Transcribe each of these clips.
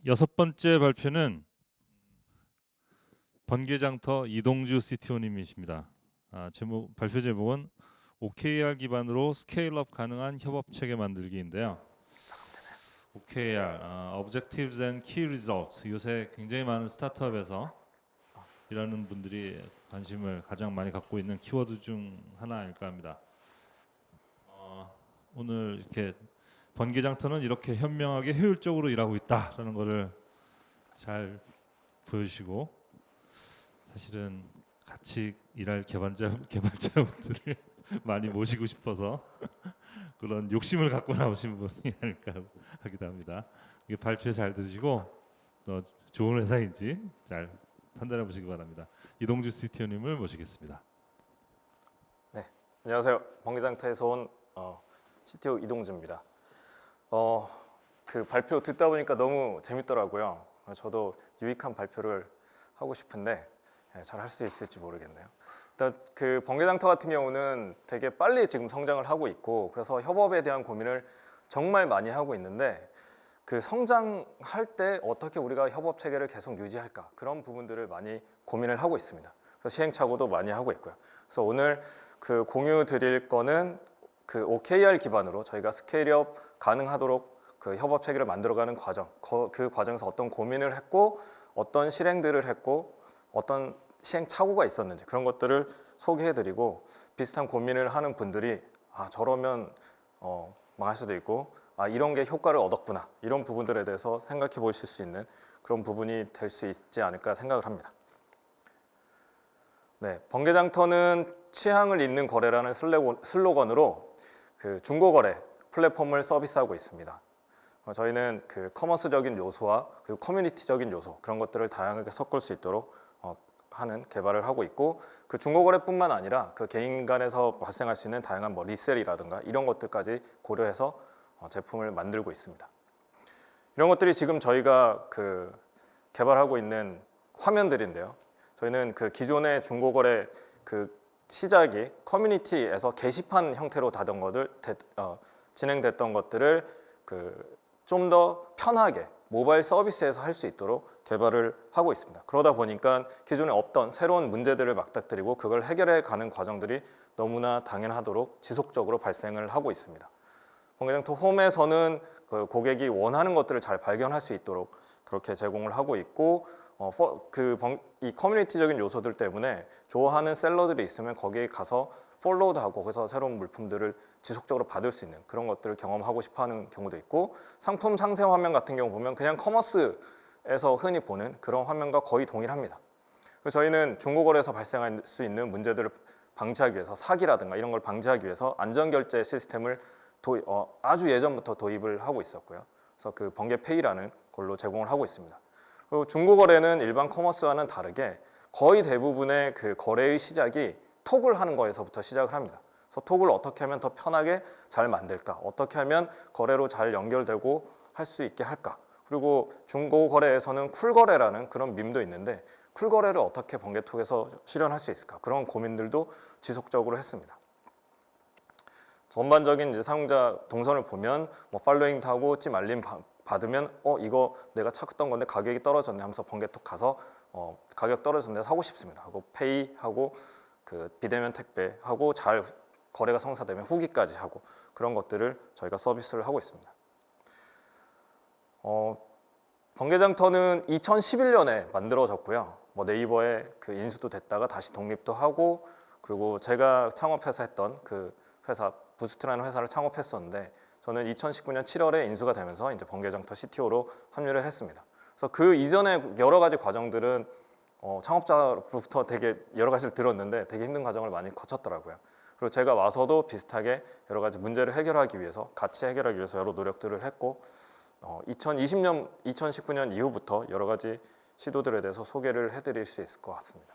여섯 번째 발표는 번개장터 이동주 CTO님이십니다. 발표 제목은 OKR 기반으로 스케일업 가능한 협업 체계 만들기인데요. OKR, Objectives and Key Results. 요새 굉장히 많은 스타트업에서 일하는 분들이 관심을 가장 많이 갖고 있는 키워드 중 하나일까 합니다. 오늘 이렇게 번개장터는 이렇게 현명하게 효율적으로 일하고 있다라는 것을 잘 보여주시고, 사실은 같이 일할 개발자분들을 많이 모시고 싶어서 그런 욕심을 갖고 나오신 분이 아닐까 하기도 합니다. 이게 발표 잘 들으시고 좋은 회사인지 잘 판단해 보시기 바랍니다. 이동주 CTO님을 모시겠습니다. 네, 안녕하세요. 번개장터에서 온 CTO 이동주입니다. 그 발표 듣다 보니까 너무 재밌더라고요. 저도 유익한 발표를 하고 싶은데 잘 할 수 있을지 모르겠네요. 일단 그 번개장터 같은 경우는 되게 빨리 지금 성장을 하고 있고, 그래서 협업에 대한 고민을 정말 많이 하고 있는데, 그 성장할 때 어떻게 우리가 협업 체계를 계속 유지할까, 그런 부분들을 많이 고민을 하고 있습니다. 그래서 시행착오도 많이 하고 있고요. 그래서 오늘 그 공유 드릴 거는 그 OKR 기반으로 저희가 스케일업 가능하도록 그 협업 체계를 만들어가는 과정, 그 과정에서 어떤 고민을 했고, 어떤 실행들을 했고, 어떤 시행착오가 있었는지, 그런 것들을 소개해드리고, 비슷한 고민을 하는 분들이 저러면 망할 수도 있고, 이런 게 효과를 얻었구나, 이런 부분들에 대해서 생각해 보실 수 있는 그런 부분이 될 수 있지 않을까 생각을 합니다. 네, 번개장터는 취향을 잇는 거래라는 슬로건으로 그 중고거래 플랫폼을 서비스하고 있습니다. 저희는 그 커머스적인 요소와 그리고 커뮤니티적인 요소, 그런 것들을 다양하게 섞을 수 있도록 하는 개발을 하고 있고, 그 중고거래뿐만 아니라 그 개인 간에서 발생할 수 있는 다양한 리셀이라든가 이런 것들까지 고려해서 제품을 만들고 있습니다. 이런 것들이 지금 저희가 그 개발하고 있는 화면들인데요. 저희는 그 기존의 중고거래 그 시작이 커뮤니티에서 게시판 형태로 진행됐던 것들을 그 좀 더 편하게 모바일 서비스에서 할 수 있도록 개발을 하고 있습니다. 그러다 보니까 기존에 없던 새로운 문제들을 맞닥뜨리고 그걸 해결해 가는 과정들이 너무나 당연하도록 지속적으로 발생을 하고 있습니다. 번개장터 홈에서는 그 고객이 원하는 것들을 잘 발견할 수 있도록 그렇게 제공을 하고 있고, 이 커뮤니티적인 요소들 때문에 좋아하는 셀러들이 있으면 거기에 가서 팔로우도 하고, 그래서 새로운 물품들을 지속적으로 받을 수 있는 그런 것들을 경험하고 싶어하는 경우도 있고, 상품 상세 화면 같은 경우 보면 그냥 커머스에서 흔히 보는 그런 화면과 거의 동일합니다. 그래서 저희는 중고거래에서 발생할 수 있는 문제들을 방지하기 위해서, 사기라든가 이런 걸 방지하기 위해서 안전결제 시스템을 아주 예전부터 도입을 하고 있었고요. 그래서 그 번개페이라는 걸로 제공을 하고 있습니다. 그리고 중고거래는 일반 커머스와는 다르게 거의 대부분의 그 거래의 시작이 톡을 하는 거에서부터 시작을 합니다. 그래서 톡을 어떻게 하면 더 편하게 잘 만들까, 어떻게 하면 거래로 잘 연결되고 할 수 있게 할까. 그리고 중고거래에서는 쿨거래라는 그런 밈도 있는데, 쿨거래를 어떻게 번개톡에서 실현할 수 있을까, 그런 고민들도 지속적으로 했습니다. 전반적인 이제 사용자 동선을 보면 팔로잉도 하고 찜 알림 받으면 이거 내가 찾던 건데 가격이 떨어졌네 하면서 번개톡 가서 가격 떨어졌는데 사고 싶습니다 하고 페이 하고 그 비대면 택배 하고 잘 거래가 성사되면 후기까지 하고, 그런 것들을 저희가 서비스를 하고 있습니다. 번개장터는 2011년에 만들어졌고요. 네이버에 그 인수도 됐다가 다시 독립도 하고, 그리고 제가 창업해서 했던 그 회사 부스트라는 회사를 창업했었는데, 저는 2019년 7월에 인수가 되면서 이제 번개장터 CTO로 합류를 했습니다. 그래서 그 이전의 여러 가지 과정들은 창업자로부터 되게 여러 가지를 들었는데 되게 힘든 과정을 많이 거쳤더라고요. 그리고 제가 와서도 비슷하게 여러 가지 문제를 해결하기 위해서, 같이 해결하기 위해서 여러 노력들을 했고, 2019년 이후부터 여러 가지 시도들에 대해서 소개를 해드릴 수 있을 것 같습니다.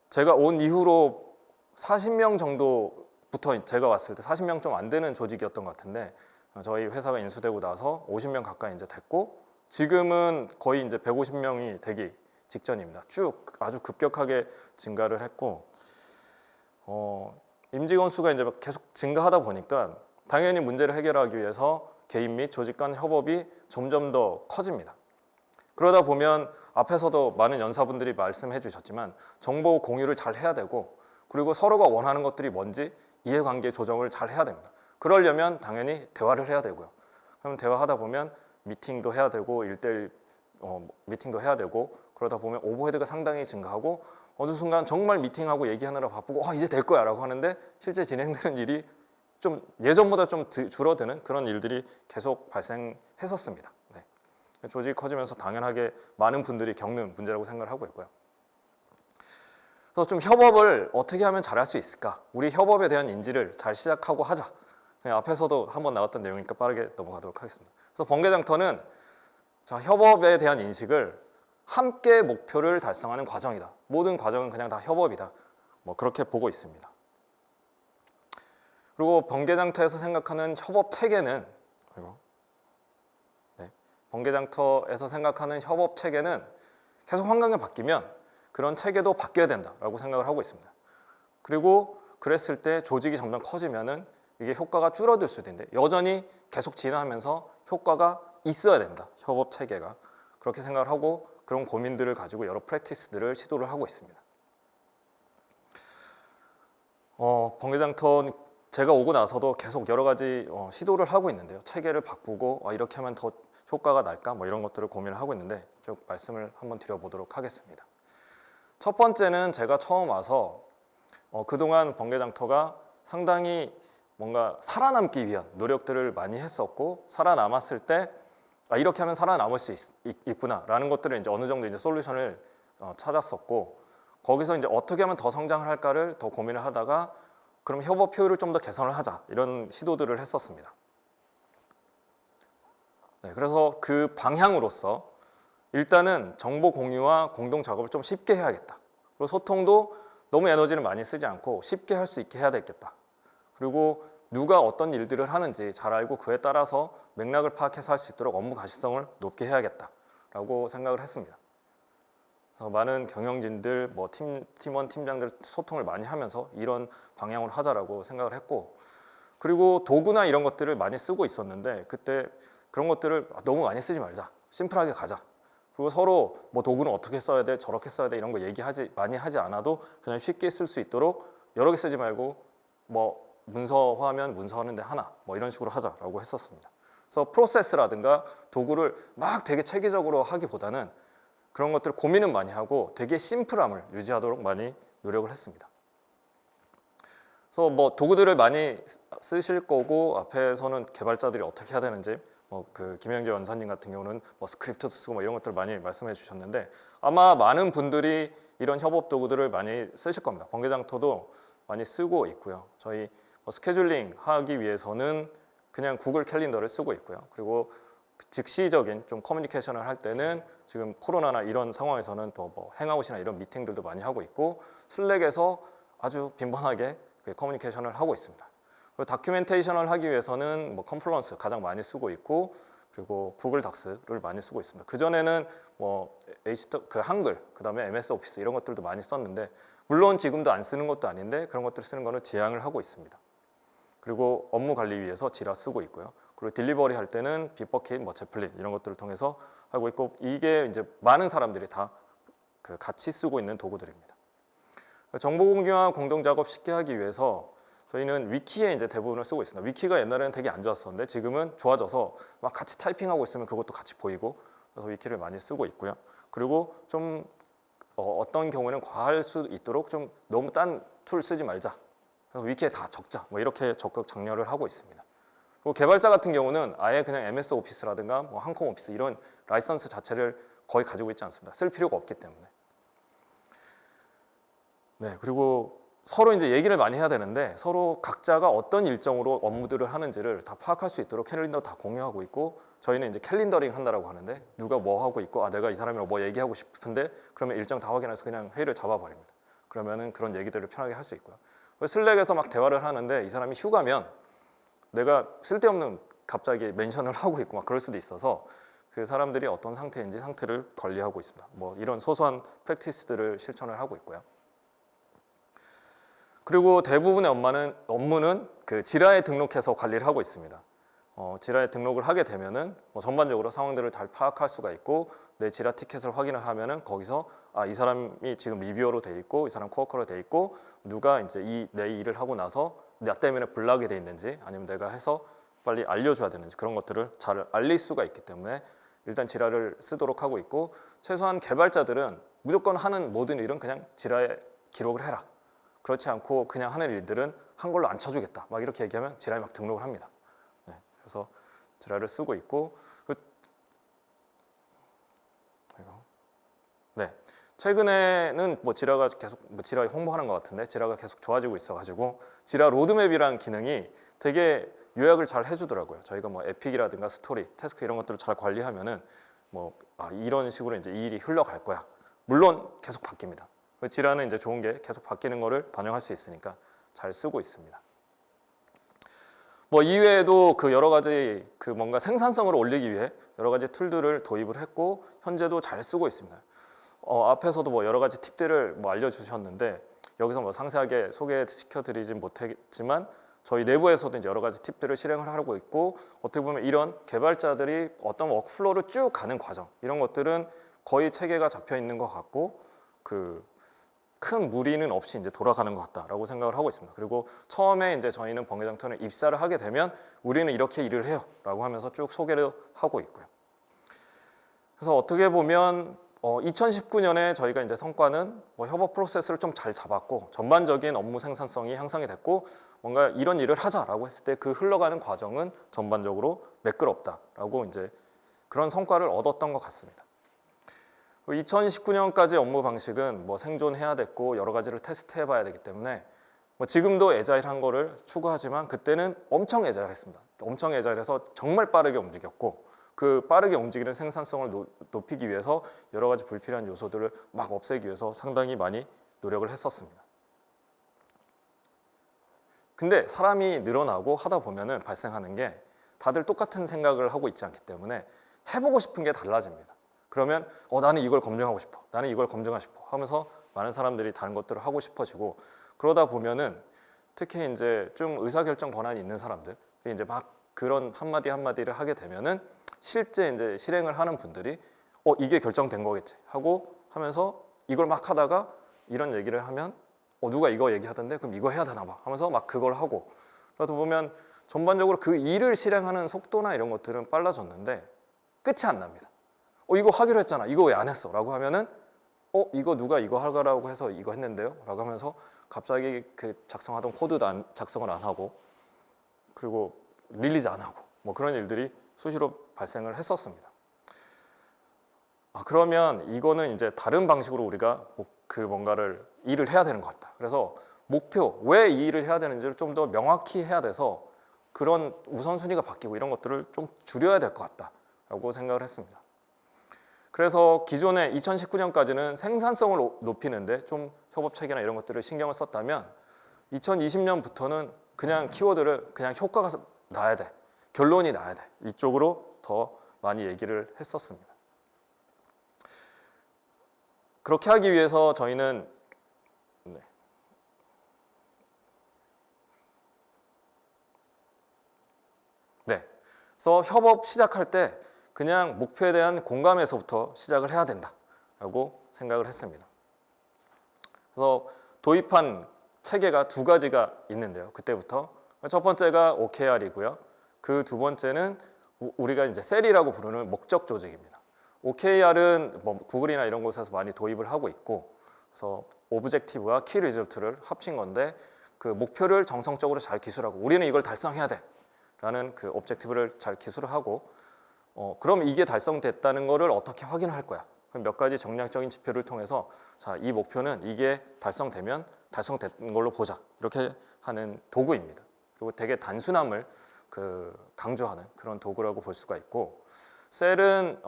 제가 온 이후로 40명 정도부터, 제가 왔을 때 40명 좀 안 되는 조직이었던 것 같은데, 저희 회사가 인수되고 나서 50명 가까이 이제 됐고, 지금은 거의 이제 150명이 되기 직전입니다. 쭉 아주 급격하게 증가를 했고, 임직원 수가 이제 계속 증가하다 보니까 당연히 문제를 해결하기 위해서 개인 및 조직 간 협업이 점점 더 커집니다. 그러다 보면 앞에서도 많은 연사분들이 말씀해 주셨지만 정보 공유를 잘 해야 되고 그리고 서로가 원하는 것들이 뭔지 이해관계 조정을 잘 해야 됩니다. 그러려면 당연히 대화를 해야 되고요. 그럼 대화하다 보면 미팅도 해야 되고 1대1 미팅도 해야 되고 그러다 보면 오버헤드가 상당히 증가하고 어느 순간 정말 미팅하고 얘기하느라 바쁘고 이제 될 거야 라고 하는데 실제 진행되는 일이 좀 예전보다 좀 줄어드는 그런 일들이 계속 발생했었습니다. 네. 조직이 커지면서 당연하게 많은 분들이 겪는 문제라고 생각을 하고 있고요. 그래서 좀 협업을 어떻게 하면 잘할 수 있을까? 우리 협업에 대한 인지를 잘 시작하고 하자. 앞에서도 한번 나왔던 내용이니까 빠르게 넘어가도록 하겠습니다. 그래서 번개장터는 협업에 대한 인식을 함께 목표를 달성하는 과정이다. 모든 과정은 그냥 다 협업이다. 그렇게 보고 있습니다. 그리고 번개장터에서 생각하는 협업 체계는 번개장터에서 생각하는 협업 체계는 계속 환경이 바뀌면 그런 체계도 바뀌어야 된다라고 생각을 하고 있습니다. 그리고 그랬을 때 조직이 점점 커지면은 이게 효과가 줄어들 수도 있는데 여전히 계속 진화하면서 효과가 있어야 된다. 협업 체계가. 그렇게 생각을 하고 그런 고민들을 가지고 여러 프랙티스들을 시도를 하고 있습니다. 번개장터 제가 오고 나서도 계속 여러 가지 시도를 하고 있는데요. 체계를 바꾸고 이렇게 하면 더 효과가 날까? 이런 것들을 고민을 하고 있는데 쭉 말씀을 한번 드려보도록 하겠습니다. 첫 번째는 제가 처음 와서 그동안 번개장터가 상당히 뭔가 살아남기 위한 노력들을 많이 했었고 살아남았을 때 이렇게 하면 살아남을 수 있구나 라는 것들을 이제 어느 정도 이제 솔루션을 찾았었고 거기서 이제 어떻게 하면 더 성장을 할까를 더 고민을 하다가 그럼 협업 효율을 좀 더 개선을 하자 이런 시도들을 했었습니다. 네, 그래서 그 방향으로서 일단은 정보 공유와 공동 작업을 좀 쉽게 해야겠다. 그리고 소통도 너무 에너지를 많이 쓰지 않고 쉽게 할 수 있게 해야 되겠다. 그리고 누가 어떤 일들을 하는지 잘 알고 그에 따라서 맥락을 파악해서 할 수 있도록 업무 가시성을 높게 해야겠다라고 생각을 했습니다. 그래서 많은 경영진들, 팀원, 팀장들 소통을 많이 하면서 이런 방향으로 하자라고 생각을 했고 그리고 도구나 이런 것들을 많이 쓰고 있었는데 그때 그런 것들을 너무 많이 쓰지 말자. 심플하게 가자. 그리고 서로 도구는 어떻게 써야 돼, 저렇게 써야 돼 이런 거 많이 하지 않아도 그냥 쉽게 쓸 수 있도록 여러 개 쓰지 말고 문서화하면 문서하는데 하나 이런 식으로 하자라고 했었습니다. 그래서 프로세스라든가 도구를 막 되게 체계적으로 하기보다는 그런 것들을 고민은 많이 하고 되게 심플함을 유지하도록 많이 노력을 했습니다. 그래서 도구들을 많이 쓰실 거고 앞에서는 개발자들이 어떻게 해야 되는지 그 김영재 원사님 같은 경우는 스크립트도 쓰고 이런 것들 많이 말씀해 주셨는데 아마 많은 분들이 이런 협업 도구들을 많이 쓰실 겁니다. 번개장터도 많이 쓰고 있고요. 저희 스케줄링 하기 위해서는 그냥 구글 캘린더를 쓰고 있고요. 그리고 즉시적인 좀 커뮤니케이션을 할 때는 지금 코로나나 이런 상황에서는 또 행아웃이나 이런 미팅들도 많이 하고 있고 슬랙에서 아주 빈번하게 커뮤니케이션을 하고 있습니다. 그리고 다큐멘테이션을 하기 위해서는 컨플런스 가장 많이 쓰고 있고 그리고 구글 닥스를 많이 쓰고 있습니다. 그 전에는 한글, 그다음에 MS 오피스 이런 것들도 많이 썼는데 물론 지금도 안 쓰는 것도 아닌데 그런 것들 쓰는 거는 지양을 하고 있습니다. 그리고 업무 관리 위해서 지라 쓰고 있고요. 그리고 딜리버리 할 때는 비버킷, 제플린 이런 것들을 통해서 하고 있고 이게 이제 많은 사람들이 다 같이 쓰고 있는 도구들입니다. 정보 공유와 공동 작업 쉽게 하기 위해서 저희는 위키에 이제 대부분을 쓰고 있습니다. 위키가 옛날에는 되게 안 좋았었는데 지금은 좋아져서 막 같이 타이핑하고 있으면 그것도 같이 보이고 그래서 위키를 많이 쓰고 있고요. 그리고 좀 어떤 경우에는 과할 수 있도록 좀 너무 딴 툴 쓰지 말자. 그래서 위키에 다 적자. 이렇게 적극 장려를 하고 있습니다. 그리고 개발자 같은 경우는 아예 그냥 MS 오피스라든가 한컴 오피스 이런 라이선스 자체를 거의 가지고 있지 않습니다. 쓸 필요가 없기 때문에. 네, 그리고 서로 이제 얘기를 많이 해야 되는데 서로 각자가 어떤 일정으로 업무들을 하는지를 다 파악할 수 있도록 캘린더 다 공유하고 있고 저희는 이제 캘린더링 한다라고 하는데 누가 뭐 하고 있고 내가 이 사람이랑 뭐 얘기하고 싶은데 그러면 일정 다 확인해서 그냥 회의를 잡아버립니다. 그러면은 그런 얘기들을 편하게 할 수 있고요. 슬랙에서 막 대화를 하는데 이 사람이 휴가면 내가 쓸데없는 갑자기 멘션을 하고 있고 막 그럴 수도 있어서 그 사람들이 어떤 상태인지 상태를 관리하고 있습니다. 이런 소소한 프랙티스들을 실천을 하고 있고요. 그리고 대부분의 업무는 그 지라에 등록해서 관리를 하고 있습니다. 지라에 등록을 하게 되면은 뭐 전반적으로 상황들을 잘 파악할 수가 있고 내 지라 티켓을 확인을 하면은 거기서 이 사람이 지금 리뷰어로 돼 있고 이 사람 코워커로 돼 있고 누가 이제 내 일을 하고 나서 나 때문에 불나게 돼 있는지 아니면 내가 해서 빨리 알려줘야 되는지 그런 것들을 잘 알릴 수가 있기 때문에 일단 지라를 쓰도록 하고 있고 최소한 개발자들은 무조건 하는 모든 일은 그냥 지라에 기록을 해라. 그렇지 않고 그냥 하는 일들은 한글로 안 쳐주겠다. 막 이렇게 얘기하면 지라에 막 등록을 합니다. 네, 그래서 지라를 쓰고 있고 네, 최근에는 뭐 지라가 계속 지라 홍보하는 것 같은데 지라가 계속 좋아지고 있어가지고 지라 로드맵이라는 기능이 되게 요약을 잘 해주더라고요. 저희가 뭐 에픽이라든가 스토리, 태스크 이런 것들을 잘 관리하면은 뭐 이런 식으로 이제 이 일이 흘러갈 거야. 물론 계속 바뀝니다. 지라는 이제 좋은 게 계속 바뀌는 거를 반영할 수 있으니까 잘 쓰고 있습니다. 뭐 이외에도 그 여러 가지 그 뭔가 생산성을 올리기 위해 여러 가지 툴들을 도입을 했고 현재도 잘 쓰고 있습니다. 앞에서도 뭐 여러 가지 팁들을 뭐 알려주셨는데 여기서 뭐 상세하게 소개시켜드리진 못했지만 저희 내부에서도 이제 여러 가지 팁들을 실행을 하고 있고 어떻게 보면 이런 개발자들이 어떤 워크플로우를 쭉 가는 과정 이런 것들은 거의 체계가 잡혀 있는 것 같고 그 큰 무리는 없이 이제 돌아가는 것 같다라고 생각을 하고 있습니다. 그리고 처음에 이제 저희는 번개장터를 입사를 하게 되면 우리는 이렇게 일을 해요라고 하면서 쭉 소개를 하고 있고요. 그래서 어떻게 보면 2019년에 저희가 이제 성과는 뭐 협업 프로세스를 좀 잘 잡았고 전반적인 업무 생산성이 향상이 됐고 뭔가 이런 일을 하자라고 했을 때 그 흘러가는 과정은 전반적으로 매끄럽다라고 이제 그런 성과를 얻었던 것 같습니다. 2019년까지 업무 방식은 뭐 생존해야 됐고 여러 가지를 테스트해봐야 되기 때문에 뭐 지금도 애자일한 거를 추구하지만 그때는 엄청 애자일했습니다. 엄청 애자일해서 정말 빠르게 움직였고 그 빠르게 움직이는 생산성을 높이기 위해서 여러 가지 불필요한 요소들을 막 없애기 위해서 상당히 많이 노력을 했었습니다. 근데 사람이 늘어나고 하다 보면은 발생하는 게 다들 똑같은 생각을 하고 있지 않기 때문에 해보고 싶은 게 달라집니다. 그러면 나는 이걸 검증하고 싶어. 나는 이걸 검증하고 싶어. 하면서 많은 사람들이 다른 것들을 하고 싶어지고 그러다 보면은 특히 이제 좀 의사결정 권한이 있는 사람들이 이제 막 그런 한마디 한마디를 하게 되면은 실제 이제 실행을 하는 분들이 이게 결정된 거겠지 하고 하면서 이걸 막 하다가 이런 얘기를 하면 누가 이거 얘기하던데 그럼 이거 해야 되나 봐 하면서 막 그걸 하고 그러다 보면 전반적으로 그 일을 실행하는 속도나 이런 것들은 빨라졌는데 끝이 안 납니다. 이거 하기로 했잖아. 이거 왜 안 했어? 라고 하면은 이거 누가 이거 하라고 해서 이거 했는데요? 라고 하면서 갑자기 그 작성하던 코드도 작성을 안 하고 그리고 릴리즈 안 하고 뭐 그런 일들이 수시로 발생을 했었습니다. 그러면 이거는 이제 다른 방식으로 우리가 그 뭔가를 일을 해야 되는 것 같다. 그래서 목표, 왜 이 일을 해야 되는지를 좀 더 명확히 해야 돼서 그런 우선순위가 바뀌고 이런 것들을 좀 줄여야 될 것 같다라고 생각을 했습니다. 그래서 기존에 2019년까지는 생산성을 높이는데 좀 협업 체계나 이런 것들을 신경을 썼다면 2020년부터는 그냥 키워드를 그냥 효과가 나야 돼. 결론이 나야 돼. 이쪽으로 더 많이 얘기를 했었습니다. 그렇게 하기 위해서 저희는 그래서 협업 시작할 때 그냥 목표에 대한 공감에서부터 시작을 해야 된다라고 생각을 했습니다. 그래서 도입한 체계가 두 가지가 있는데요. 그때부터 첫 번째가 OKR이고요. 그 두 번째는 우리가 이제 셀이라고 부르는 목적 조직입니다. OKR은 뭐 구글이나 이런 곳에서 많이 도입을 하고 있고, 그래서 오브젝티브와 키 리졸트를 합친 건데 그 목표를 정성적으로 잘 기술하고 우리는 이걸 달성해야 돼라는 그 오브젝티브를 잘 기술하고 그럼 이게 달성됐다는 거를 어떻게 확인할 거야? 몇 가지 정량적인 지표를 통해서 자, 이 목표는 이게 달성되면 달성된 걸로 보자. 이렇게 하는 도구입니다. 그리고 되게 단순함을 강조하는 그런 도구라고 볼 수가 있고, 셀은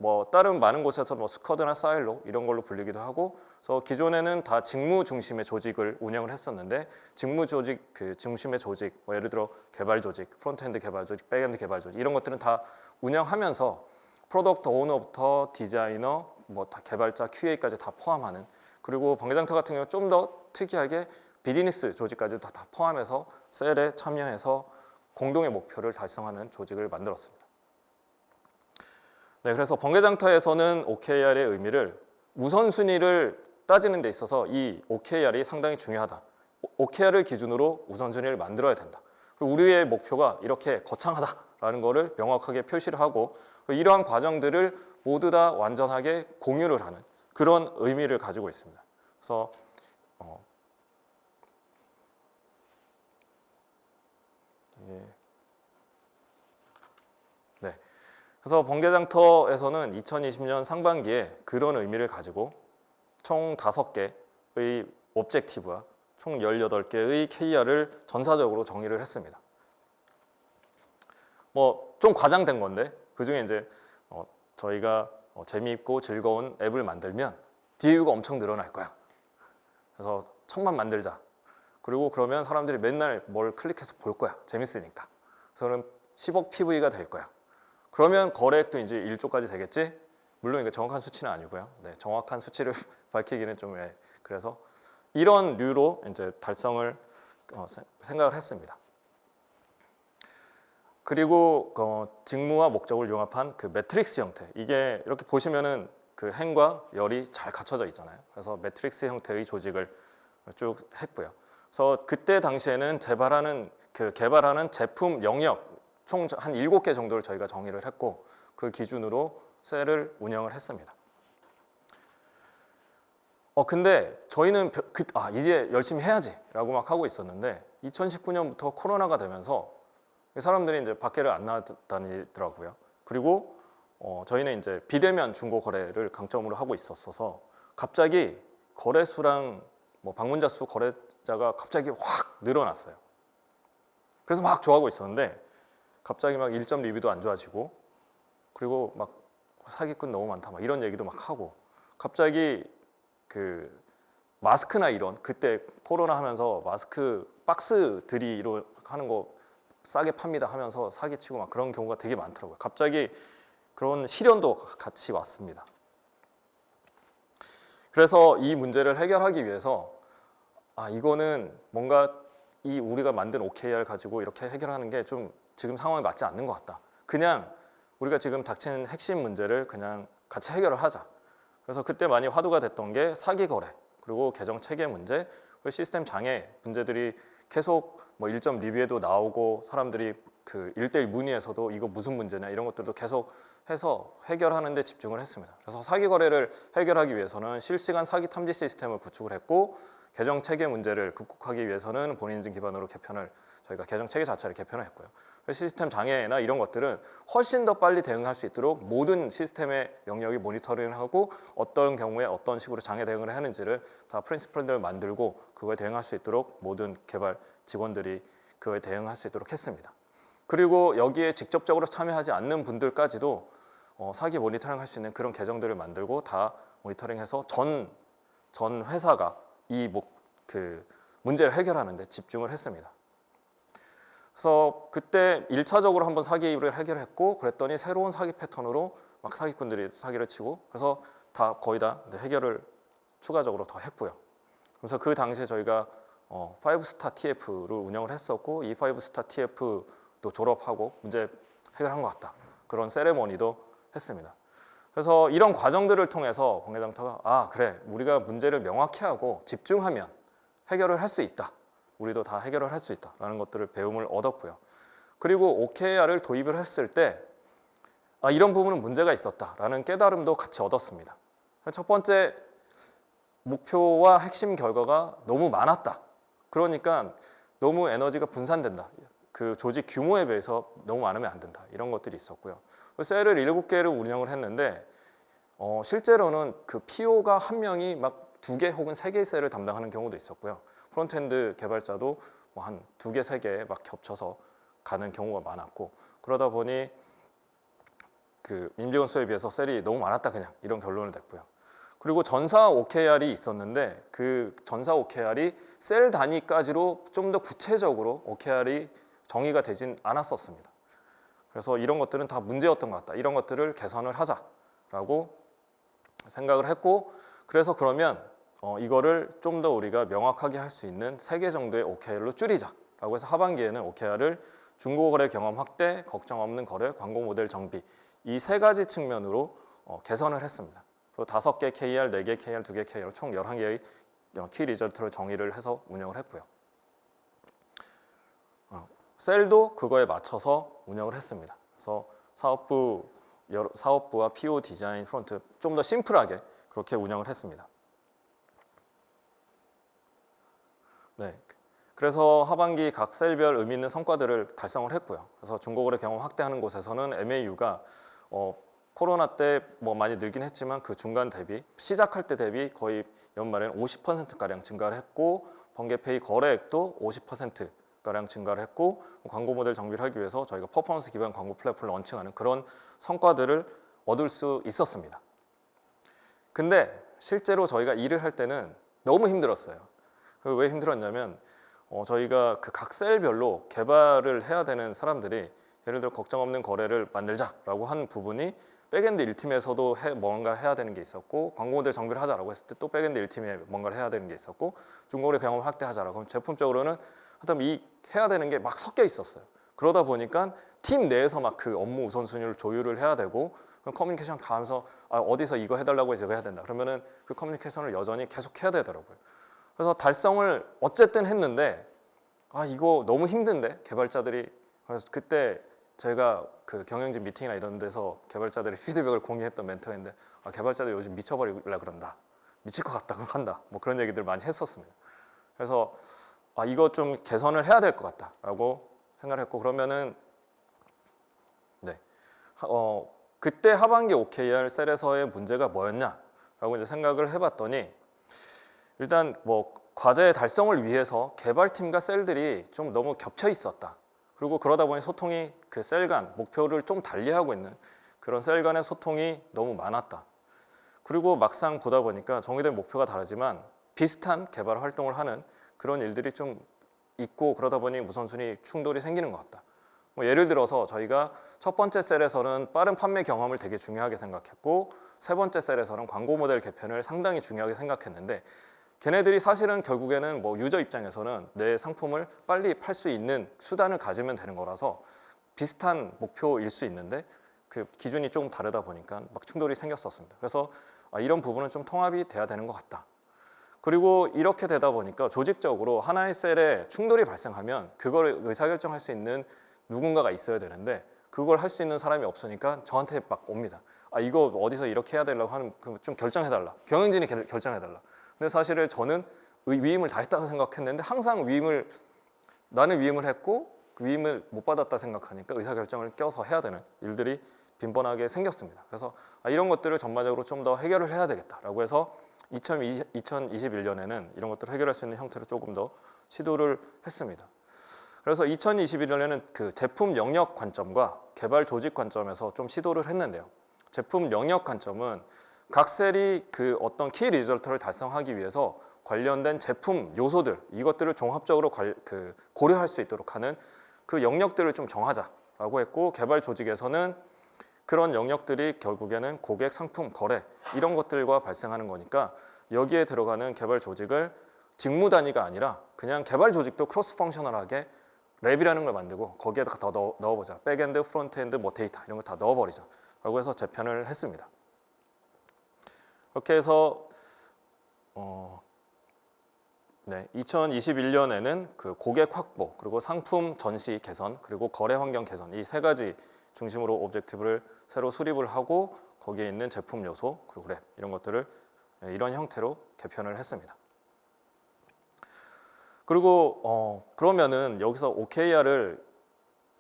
뭐 다른 많은 곳에서 뭐 스쿼드나 사일로 이런 걸로 불리기도 하고, 그래서 기존에는 다 직무 중심의 조직을 운영을 했었는데 직무 조직 중심의 조직, 뭐 예를 들어 개발 조직, 프론트엔드 개발 조직, 백엔드 개발 조직 이런 것들은 다 운영하면서 프로덕트 오너부터 디자이너, 뭐 다 개발자, QA까지 다 포함하는, 그리고 번개장터 같은 경우 좀 더 특이하게 비즈니스 조직까지도 다 포함해서 셀에 참여해서 공동의 목표를 달성하는 조직을 만들었습니다. 네, 그래서 번개장터에서는 OKR의 의미를 우선순위를 따지는 데 있어서 이 OKR이 상당히 중요하다. OKR을 기준으로 우선순위를 만들어야 된다. 그리고 우리의 목표가 이렇게 거창하다라는 것을 명확하게 표시를 하고 이러한 과정들을 모두 다 완전하게 공유를 하는 그런 의미를 가지고 있습니다. 그래서 네. 그래서 번개장터에서는 2020년 상반기에 그런 의미를 가지고 총 5개의 오브젝티브와 총 18개의 KR을 전사적으로 정의를 했습니다. 뭐 좀 과장된 건데 그중에 이제 저희가 재미있고 즐거운 앱을 만들면 DAU가 엄청 늘어날 거야. 그래서 1000만 만들자. 그리고 그러면 사람들이 맨날 뭘 클릭해서 볼 거야. 재밌으니까. 그래서 10억 PV가 될 거야. 그러면 거래액도 이제 1조까지 되겠지? 물론 이게 정확한 수치는 아니고요. 네, 정확한 수치를 밝히기는 좀 그래서 이런 류로 이제 달성을 생각을 했습니다. 그리고 직무와 목적을 융합한 그 매트릭스 형태. 이게 이렇게 보시면은 그 행과 열이 잘 갖춰져 있잖아요. 그래서 매트릭스 형태의 조직을 쭉 했고요. 그래서 그때 당시에는 개발하는 제품 영역 총 한 7개 정도를 저희가 정의를 했고 그 기준으로 셀을 운영을 했습니다. 근데 저희는 이제 열심히 해야지라고 막 하고 있었는데 2019년부터 코로나가 되면서 사람들이 이제 밖에를 안 나다니더라고요. 그리고 저희는 이제 비대면 중고 거래를 강점으로 하고 있었어서 갑자기 거래수랑 뭐 방문자 수 거래자가 갑자기 확 늘어났어요. 그래서 막 좋아하고 있었는데 갑자기 막 1점 리뷰도 안 좋아지고 그리고 막 사기꾼 너무 많다 막 이런 얘기도 막 하고 갑자기 그 마스크나 이런 그때 코로나 하면서 마스크 박스들이 하는 거 싸게 팝니다 하면서 사기치고 막 그런 경우가 되게 많더라고요. 갑자기 그런 시련도 같이 왔습니다. 그래서 이 문제를 해결하기 위해서 이거는 뭔가 이 우리가 만든 OKR 가지고 이렇게 해결하는 게 좀 지금 상황에 맞지 않는 것 같다. 그냥 우리가 지금 닥치는 핵심 문제를 그냥 같이 해결을 하자. 그래서 그때 많이 화두가 됐던 게 사기 거래, 그리고 계정 체계 문제, 그리고 시스템 장애 문제들이 계속 뭐 1점 리뷰에도 나오고 사람들이 그 1대1 문의에서도 이거 무슨 문제냐 이런 것들도 계속 해서 해결하는 데 집중을 했습니다. 그래서 사기 거래를 해결하기 위해서는 실시간 사기 탐지 시스템을 구축을 했고 계정 체계 문제를 극복하기 위해서는 본인 인증 기반으로 저희가 계정 체계 자체를 개편을 했고요. 시스템 장애나 이런 것들은 훨씬 더 빨리 대응할 수 있도록 모든 시스템의 영역이 모니터링을 하고 어떤 경우에 어떤 식으로 장애 대응을 하는지를 다 프린시플들을 만들고 그거에 대응할 수 있도록 모든 개발 직원들이 그거에 대응할 수 있도록 했습니다. 그리고 여기에 직접적으로 참여하지 않는 분들까지도 사기 모니터링 할 수 있는 그런 계정들을 만들고 다 모니터링해서 전 회사가 그 문제를 해결하는 데 집중을 했습니다. 그래서 그때 1차적으로 한번 사기를 해결했고 그랬더니 새로운 사기 패턴으로 막 사기꾼들이 사기를 치고 그래서 거의 다 해결을 추가적으로 더 했고요. 그래서 그 당시에 저희가 5스타 TF를 운영을 했었고 이 5스타 TF도 졸업하고 문제 해결한 것 같다. 그런 세레머니도 했습니다. 그래서 이런 과정들을 통해서 번개장터가 그래 우리가 문제를 명확히 하고 집중하면 해결을 할 수 있다. 우리도 다 해결을 할 수 있다라는 것들을 배움을 얻었고요. 그리고 OKR을 도입을 했을 때 이런 부분은 문제가 있었다라는 깨달음도 같이 얻었습니다. 첫 번째 목표와 핵심 결과가 너무 많았다. 그러니까 너무 에너지가 분산된다. 그 조직 규모에 비해서 너무 많으면 안 된다. 이런 것들이 있었고요. 셀을 7개를 운영을 했는데 실제로는 그 PO가 한 명이 막 2개 혹은 3개의 셀을 담당하는 경우도 있었고요. 프론트엔드 개발자도 뭐 한 2개, 3개 막 겹쳐서 가는 경우가 많았고 그러다 보니 그 임직원 수에 비해서 셀이 너무 많았다 그냥 이런 결론을 냈고요. 그리고 전사 OKR이 있었는데 그 전사 OKR이 셀 단위까지로 좀 더 구체적으로 OKR이 정의가 되진 않았었습니다. 그래서 이런 것들은 다 문제였던 것 같다. 이런 것들을 개선을 하자라고 생각을 했고 그래서 그러면 이거를 좀 더 우리가 명확하게 할 수 있는 3개 정도의 OKR로 줄이자라고 해서 하반기에는 OKR을 중고 거래 경험 확대, 걱정 없는 거래, 광고 모델 정비 이 세 가지 측면으로 개선을 했습니다. 그리고 5개 KR, 4개 KR, 2개 KR 총 11개의 키 리저트를 정의를 해서 운영을 했고요. 셀도 그거에 맞춰서 운영을 했습니다. 그래서 사업부와 PO 디자인 프론트 좀 더 심플하게 그렇게 운영을 했습니다. 네. 그래서 하반기 각 셀별 의미 있는 성과들을 달성을 했고요. 그래서 중고거래 경험 확대하는 곳에서는 MAU가 코로나 때 뭐 많이 늘긴 했지만 그 중간 대비 시작할 때 대비 거의 연말엔 50%가량 증가를 했고 번개페이 거래액도 50%가량 증가를 했고 광고 모델 정비를 하기 위해서 저희가 퍼포먼스 기반 광고 플랫폼을 런칭하는 그런 성과들을 얻을 수 있었습니다. 근데 실제로 저희가 일을 할 때는 너무 힘들었어요. 왜 힘들었냐면 저희가 그 각 셀별로 개발을 해야 되는 사람들이 예를 들어 걱정 없는 거래를 만들자라고 한 부분이 백엔드 1팀에서도 뭔가 해야 되는 게 있었고 광고 모델 정비를 하자라고 했을 때 또 백엔드 1팀에 뭔가를 해야 되는 게 있었고 중고거래 경험 확대하자라고 그럼 제품적으로는 하여튼 이 해야 되는 게 막 섞여 있었어요. 그러다 보니까 팀 내에서 막 그 업무 우선순위를 조율을 해야 되고 커뮤니케이션 다 하면서 어디서 이거 해달라고 해서 이거 해야 된다. 그러면은 그 커뮤니케이션을 여전히 계속 해야 되더라고요. 그래서 달성을 어쨌든 했는데 이거 너무 힘든데 개발자들이 그래서 그때 제가 그 경영진 미팅이나 이런 데서 개발자들의 피드백을 공유했던 멘토인데 개발자들 요즘 미쳐버리려 그런다. 미칠 것 같다. 그럼 한다. 뭐 그런 얘기들 많이 했었습니다. 그래서 이거 좀 개선을 해야 될 것 같다라고 생각을 했고 그러면은 네. 그때 하반기 OKR 셀에서의 문제가 뭐였냐라고 이제 생각을 해봤더니 일단 뭐 과제 달성을 위해서 개발팀과 셀들이 좀 너무 겹쳐 있었다. 그리고 그러다 보니 소통이 그 셀 간 목표를 좀 달리하고 있는 그런 셀 간의 소통이 너무 많았다. 그리고 막상 보다 보니까 정의된 목표가 다르지만 비슷한 개발 활동을 하는 그런 일들이 좀 있고 그러다 보니 우선순위 충돌이 생기는 것 같다. 뭐 예를 들어서 저희가 첫 번째 셀에서는 빠른 판매 경험을 되게 중요하게 생각했고 세 번째 셀에서는 광고 모델 개편을 상당히 중요하게 생각했는데 걔네들이 사실은 결국에는 뭐 유저 입장에서는 내 상품을 빨리 팔 수 있는 수단을 가지면 되는 거라서 비슷한 목표일 수 있는데 그 기준이 조금 다르다 보니까 막 충돌이 생겼었습니다. 그래서 이런 부분은 좀 통합이 돼야 되는 것 같다. 그리고 이렇게 되다 보니까 조직적으로 하나의 셀에 충돌이 발생하면 그걸 의사결정할 수 있는 누군가가 있어야 되는데 그걸 할 수 있는 사람이 없으니까 저한테 막 옵니다. 이거 어디서 이렇게 해야 되려고 하는 좀 결정해달라. 경영진이 결정해달라. 근데 사실은 저는 위임을 다 했다고 생각했는데 항상 나는 위임을 했고 그 위임을 못 받았다 생각하니까 의사결정을 껴서 해야 되는 일들이 빈번하게 생겼습니다. 그래서 이런 것들을 전반적으로 좀 더 해결을 해야 되겠다라고 해서 2021년에는 이런 것들을 해결할 수 있는 형태로 조금 더 시도를 했습니다. 그래서 2021년에는 그 제품 영역 관점과 개발 조직 관점에서 좀 시도를 했는데요. 제품 영역 관점은 각 셀이 그 어떤 키 리저트를 달성하기 위해서 관련된 제품 요소들 이것들을 종합적으로 고려할 수 있도록 하는 그 영역들을 좀 정하자라고 했고 개발 조직에서는 그런 영역들이 결국에는 고객, 상품, 거래 이런 것들과 발생하는 거니까 여기에 들어가는 개발 조직을 직무 단위가 아니라 그냥 개발 조직도 크로스 펑셔널하게 랩이라는 걸 만들고 거기에다가 더 넣어보자. 백엔드, 프론트엔드, 뭐 데이터 이런 거 다 넣어버리자 라고 해서 재편을 했습니다. 그렇게 해서 2021년에는 그 고객 확보 그리고 상품 전시 개선 그리고 거래 환경 개선 이 세 가지 중심으로 오브젝티브를 새로 수립을 하고 거기에 있는 제품 요소 그리고 랩 이런 것들을 이런 형태로 개편을 했습니다. 그리고 그러면은 여기서 OKR을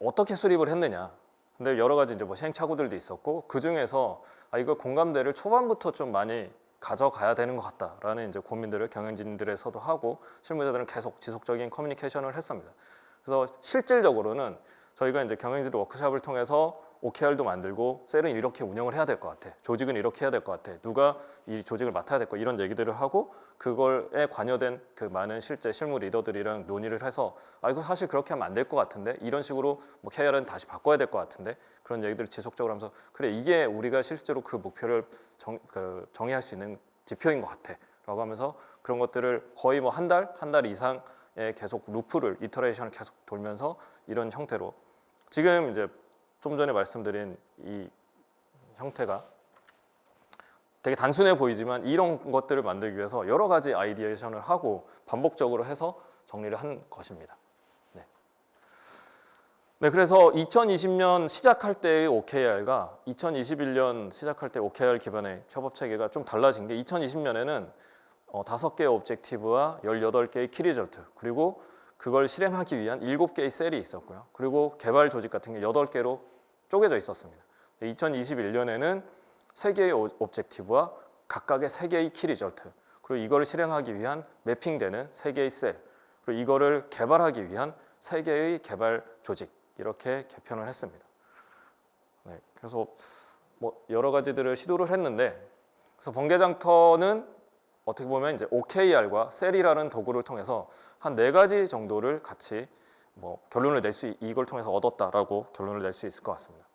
어떻게 수립을 했느냐? 근데 여러 가지 이제 뭐 시행착오들도 있었고 그 중에서 이거 공감대를 초반부터 좀 많이 가져가야 되는 것 같다라는 이제 고민들을 경영진들에서도 하고 실무자들은 계속 지속적인 커뮤니케이션을 했습니다. 그래서 실질적으로는 저희가 이제 경영진 워크숍을 통해서 OKR도 만들고 셀은 이렇게 운영을 해야 될 것 같아. 조직은 이렇게 해야 될 것 같아. 누가 이 조직을 맡아야 될 거 이런 얘기들을 하고 그걸에 관여된 그 많은 실제 실무 리더들이랑 논의를 해서 이거 사실 그렇게 하면 안 될 것 같은데 이런 식으로 뭐 KR은 다시 바꿔야 될 것 같은데 그런 얘기들을 지속적으로 하면서 그래 이게 우리가 실제로 그 목표를 정의할 수 있는 지표인 것 같아 라고 하면서 그런 것들을 거의 뭐 한 달 이상의 계속 루프를 이터레이션을 계속 돌면서 이런 형태로 지금 이제 좀 전에 말씀드린 이 형태가 되게 단순해 보이지만 이런 것들을 만들기 위해서 여러 가지 아이디에이션을 하고 반복적으로 해서 정리를 한 것입니다. 네, 그래서 2020년 시작할 때의 OKR과 2021년 시작할 때 OKR 기반의 협업 체계가 좀 달라진 게 2020년에는 5개의 오브젝티브와 18개의 키리절트 그리고 그걸 실행하기 위한 7개의 셀이 있었고요. 그리고 개발 조직 같은 게 8개로 쪼개져 있었습니다. 2021년에는 3개의 오브젝티브와 각각의 3개의 키리절트 그리고 이걸 실행하기 위한 매핑되는 3개의 셀 그리고 이거를 개발하기 위한 3개의 개발 조직 이렇게 개편을 했습니다. 네, 그래서 뭐 여러 가지들을 시도를 했는데 그래서 번개장터는 어떻게 보면 이제 OKR과 셀이라는 도구를 통해서 한 4가지 정도를 같이 뭐 결론을 이걸 통해서 얻었다라고 결론을 낼 수 있을 것 같습니다.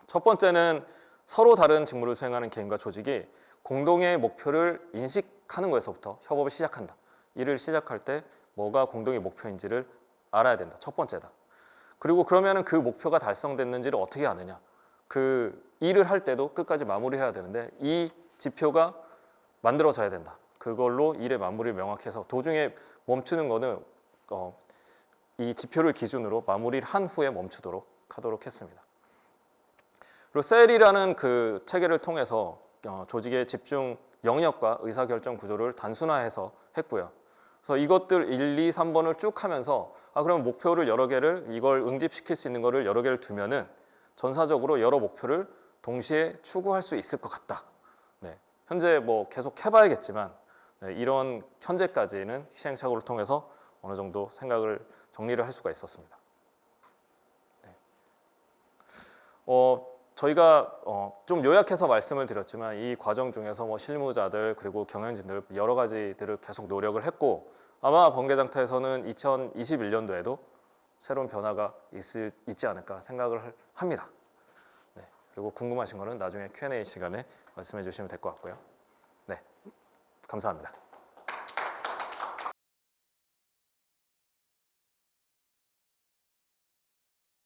첫 번째는 서로 다른 직무를 수행하는 개인과 조직이 공동의 목표를 인식하는 것에서부터 협업을 시작한다. 일을 시작할 때 뭐가 공동의 목표인지를 알아야 된다. 첫 번째다. 그리고 그러면은 그 목표가 달성됐는지를 어떻게 아느냐? 그 일을 할 때도 끝까지 마무리해야 되는데 이 지표가 만들어져야 된다. 그걸로 일의 마무리를 명확해서 도중에 멈추는 거는 이 지표를 기준으로 마무리를 한 후에 멈추도록 하도록 했습니다. 그리고 셀이라는 그 체계를 통해서 조직의 집중 영역과 의사결정 구조를 단순화해서 했고요. 그래서 이것들 1, 2, 3번을 쭉 하면서 그럼 목표를 여러 개를 이걸 응집시킬 수 있는 거를 여러 개를 두면은 전사적으로 여러 목표를 동시에 추구할 수 있을 것 같다. 네, 현재 뭐 계속 해봐야겠지만 네, 이런 현재까지는 시행착오를 통해서 어느 정도 생각을 정리를 할 수가 있었습니다. 네. 저희가 좀 요약해서 말씀을 드렸지만 이 과정 중에서 뭐 실무자들 그리고 경영진들 여러 가지들을 계속 노력을 했고 아마 번개장터에서는 2021년도에도 새로운 변화가 있지 않을까 생각을 합니다. 네, 그리고 궁금하신 거는 나중에 Q&A 시간에 말씀해 주시면 될 것 같고요. 네, 감사합니다.